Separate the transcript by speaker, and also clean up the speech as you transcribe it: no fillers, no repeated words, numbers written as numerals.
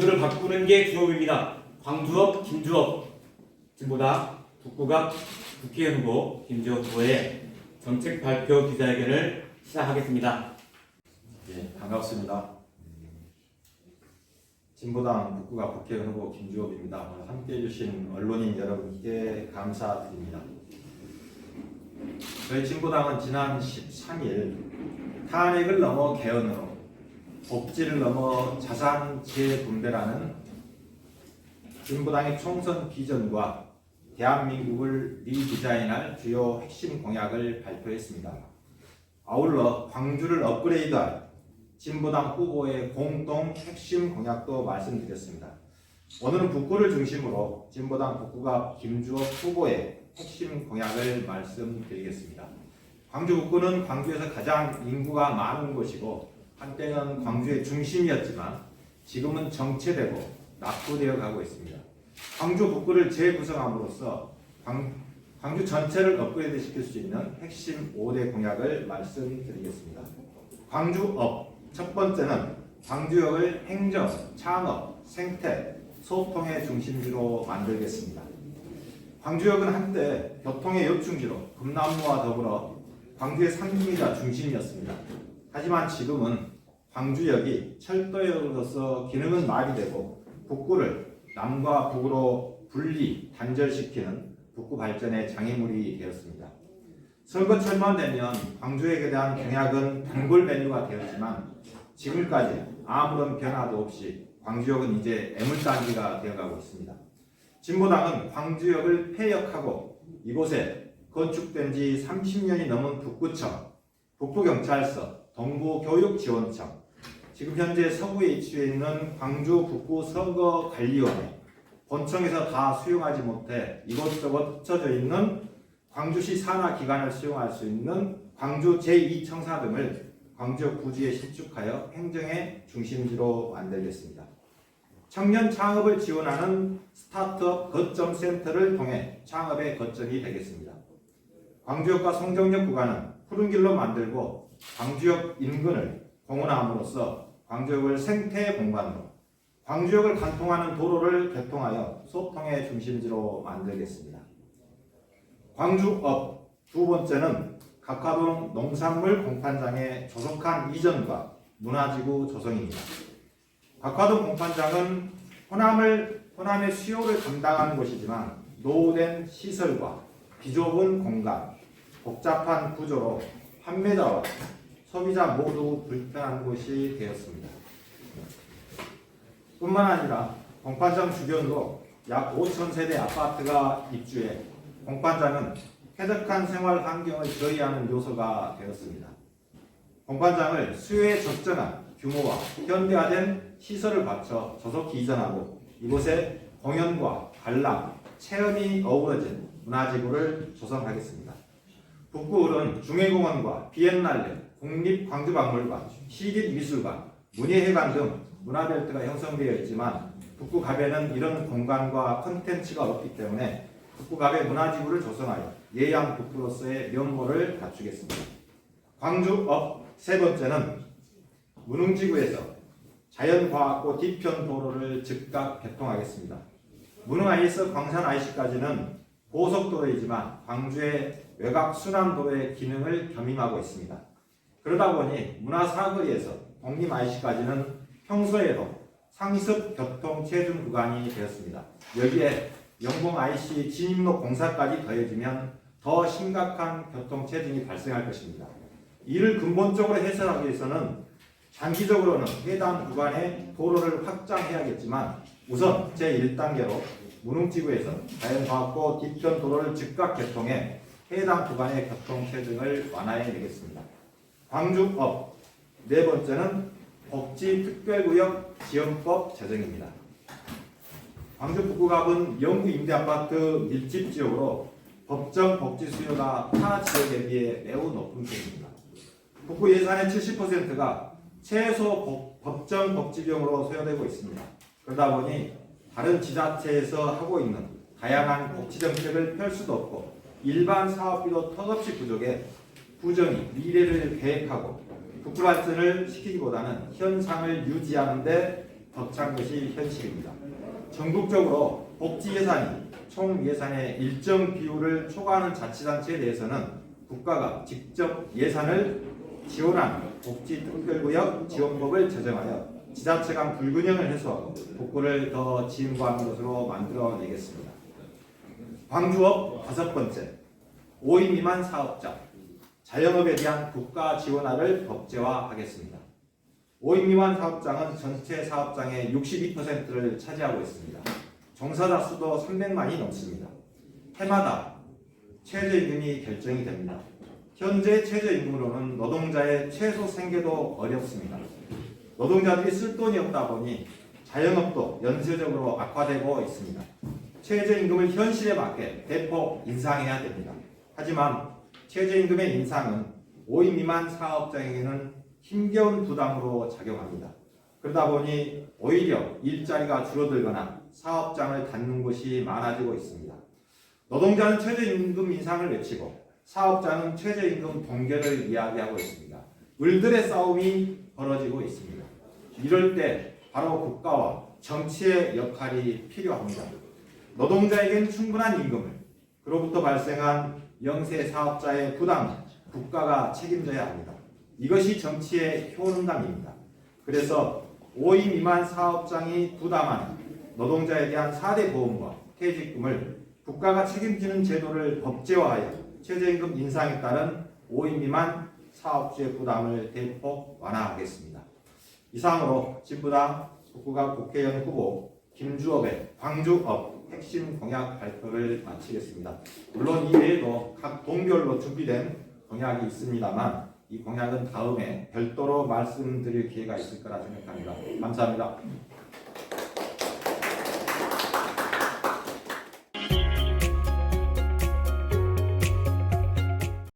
Speaker 1: 광주를 바꾸는 게 주업입니다. 광주업, 김주업. 진보당 북구갑 국회의원 후보 김주업 후보의 정책 발표 기자회견을 시작하겠습니다.
Speaker 2: 예, 반갑습니다. 진보당 북구갑 국회의원 후보 김주업입니다. 오늘 함께해 주신 언론인 여러분께 감사드립니다. 저희 진보당은 지난 13일 탄핵을 넘어 개헌으로, 복지를 넘어 자산 재분배라는 진보당의 총선 비전과 대한민국을 리디자인할 주요 핵심 공약을 발표했습니다. 아울러 광주를 업그레이드할 진보당 후보의 공동 핵심 공약도 말씀드렸습니다. 오늘은 북구를 중심으로 진보당 북구갑 김주업 후보의 핵심 공약을 말씀드리겠습니다. 광주 북구는 광주에서 가장 인구가 많은 곳이고 한때는 광주의 중심이었지만 지금은 정체되고 낙후되어 가고 있습니다. 광주 북구를 재구성함으로써 광주 전체를 업그레이드 시킬 수 있는 핵심 5대 공약을 말씀드리겠습니다. 광주업 첫 번째는 광주역을 행정, 창업, 생태, 소통의 중심지로 만들겠습니다. 광주역은 한때 교통의 요충지로 금남로와 더불어 광주의 상징이자 중심이었습니다. 하지만 지금은 광주역이 철도역으로서 기능은 마비되고 북구를 남과 북으로 분리, 단절시키는 북구 발전의 장애물이 되었습니다. 선거철만 되면 광주역에 대한 공약은 단골 메뉴가 되었지만 지금까지 아무런 변화도 없이 광주역은 이제 애물단지가 되어가고 있습니다. 진보당은 광주역을 폐역하고 이곳에 건축된 지 30년이 넘은 북구청, 북부경찰서, 동부교육지원청, 지금 현재 서구에 위치해 있는 광주 북구 선거관리원회, 본청에서 다 수용하지 못해 이곳저곳 흩어져 있는 광주시 산하기관을 수용할 수 있는 광주 제2청사 등을 광주역 부지에 신축하여 행정의 중심지로 만들겠습니다. 청년 창업을 지원하는 스타트업 거점 센터를 통해 창업의 거점이 되겠습니다. 광주역과 송정역 구간은 푸른 길로 만들고 광주역 인근을 공헌함으로써 광주역을 생태 공간으로, 광주역을 관통하는 도로를 개통하여 소통의 중심지로 만들겠습니다. 광주업 두 번째는 각화동 농산물 공판장의 조속한 이전과 문화지구 조성입니다. 각화동 공판장은 호남의 수요를 담당하는 곳이지만 노후된 시설과 비좁은 공간, 복잡한 구조로 판매자와 소비자 모두 불편한 곳이 되었습니다. 뿐만 아니라 공판장 주변으로 약 5,000세대 아파트가 입주해 공판장은 쾌적한 생활 환경을 저해하는 요소가 되었습니다. 공판장을 수요에 적정한 규모와 현대화된 시설을 갖춰 조속히 이전하고 이곳에 공연과 관람, 체험이 어우러진 문화지구를 조성하겠습니다. 북구을은 중해공원과 비엔날레, 국립광주박물관, 시립미술관, 문예회관 등 문화벨트가 형성되어 있지만 북구갑에는 이런 공간과 콘텐츠가 없기 때문에 북구갑의 문화지구를 조성하여 예양 북구로서의 면모를 갖추겠습니다. 광주업 세 번째는 문흥지구에서 자연과학고 뒤편 도로를 즉각 개통하겠습니다. 문흥I에서 광산 IC까지는 고속도로이지만 광주의 외곽 순환도로의 기능을 겸임하고 있습니다. 그러다 보니 문화사거리에서 독립 IC까지는 평소에도 상습 교통 체증 구간이 되었습니다. 여기에 영봉 IC 진입로 공사까지 더해지면 더 심각한 교통 체증이 발생할 것입니다. 이를 근본적으로 해결하기 위해서는 장기적으로는 해당 구간의 도로를 확장해야겠지만 우선 제1단계로 문흥지구에서 자연과학고 뒤편 도로를 즉각 개통해 해당 구간의 교통 체증을 완화해내겠습니다. 광주업 네 번째는 복지특별구역 지원법 제정입니다. 광주 북구갑은 영구 임대아파트 밀집지역으로 법정 복지 수요가 타 지역에 비해 매우 높은 편입니다. 북구 예산의 70%가 최소 법정 복지 비용으로 소요되고 있습니다. 그러다 보니 다른 지자체에서 하고 있는 다양한 복지 정책을 펼 수도 없고 일반 사업비도 턱없이 부족해 구정이 미래를 계획하고 북구 발전을 시키기보다는 현상을 유지하는 데 벅찬 것이 현실입니다. 전국적으로 복지 예산이 총 예산의 일정 비율을 초과하는 자치단체에 대해서는 국가가 직접 예산을 지원하는 복지특별구역 지원법을 제정하여 지자체 간 불균형을 해소하고 복구를 더 지원하는 것으로 만들어내겠습니다. 광주업 다섯 번째, 5인 미만 사업자, 자영업에 대한 국가 지원화를 법제화하겠습니다. 5인 미만 사업장은 전체 사업장의 62%를 차지하고 있습니다. 종사자 수도 300만이 넘습니다. 해마다 최저임금이 결정이 됩니다. 현재 최저임금으로는 노동자의 최소 생계도 어렵습니다. 노동자들이 쓸 돈이 없다 보니 자영업도 연쇄적으로 악화되고 있습니다. 최저임금을 현실에 맞게 대폭 인상해야 됩니다. 하지만 최저임금의 인상은 5인 미만 사업장에게는 힘겨운 부담으로 작용합니다. 그러다 보니 오히려 일자리가 줄어들거나 사업장을 닫는 곳이 많아지고 있습니다. 노동자는 최저임금 인상을 외치고 사업자는 최저임금 동결을 이야기하고 있습니다. 을들의 싸움이 벌어지고 있습니다. 이럴 때 바로 국가와 정치의 역할이 필요합니다. 노동자에겐 충분한 임금을, 그로부터 발생한 영세 사업자의 부담을 국가가 책임져야 합니다. 이것이 정치의 효능감입니다. 그래서 5인 미만 사업장이 부담하는 노동자에 대한 4대 보험과 퇴직금을 국가가 책임지는 제도를 법제화하여 최저임금 인상에 따른 5인 미만 사업주의 부담을 대폭 완화하겠습니다. 이상으로 진보당 북구갑 국회의원 후보 김주업의 광주업 핵심 공약 발표를 마치겠습니다. 물론 이 외에도 각 동별로 준비된 공약이 있습니다만 이 공약은 다음에 별도로 말씀드릴 기회가 있을 거라 생각합니다. 감사합니다.